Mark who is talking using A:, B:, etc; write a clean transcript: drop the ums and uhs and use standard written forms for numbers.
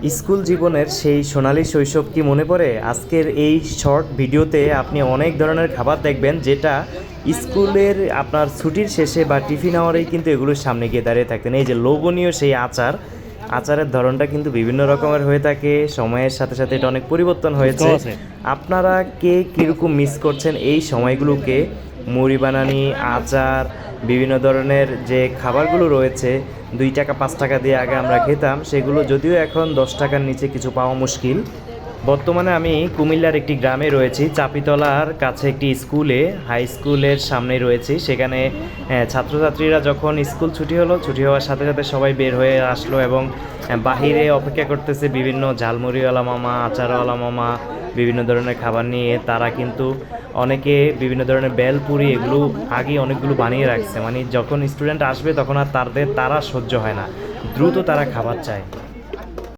A: School জীবনের সেই সোনালী শৈশব কি মনে পড়ে? আজকের এই শর্ট ভিডিওতে আপনি অনেক ধরনের খাবার দেখবেন যেটা স্কুলের আপনার ছুটির শেষে বা টিফিন আওয়ারেই কিন্তু এগুলোর সামনে গিয়ে দাঁড়িয়ে থাকতেন। এই যে লোভনীয় সেই আচারের ধরনটা কিন্তু বিভিন্ন রকমের হয়ে থাকে। সময়ের সাথে সাথে এটা অনেক পরিবর্তন হয়েছে। আপনারা কে কীরকম মিস করছেন এই সময়গুলোকে? মুড়ি বানানি, আচার, বিভিন্ন ধরনের যে খাবারগুলো রয়েছে 2 টাকা 5 টাকা দিয়ে আগে আমরা খেতাম, সেগুলো যদিও এখন 10 টাকার নিচে কিছু পাওয়া মুশকিল। বর্তমানে আমি কুমিল্লার একটি গ্রামে রয়েছি, চাপিতলার কাছে একটি স্কুলে, হাই স্কুলের সামনে রয়েছি। সেখানে ছাত্রছাত্রীরা যখন স্কুল ছুটি হওয়ার সাথে সাথে সবাই বের হয়ে আসলো এবং বাহিরে অপেক্ষা করতেছে বিভিন্ন ঝালমুড়িওয়ালা মামা, আচারওয়ালা মামা, বিভিন্ন ধরনের খাবার নিয়ে। তারা কিন্তু অনেকে বিভিন্ন ধরনের বেলপুরি এগুলো আগে অনেকগুলো বানিয়ে রাখছে, মানে যখন স্টুডেন্ট আসবে তখন আর তারা সহ্য হয় না, দ্রুত তারা খাবার চায়।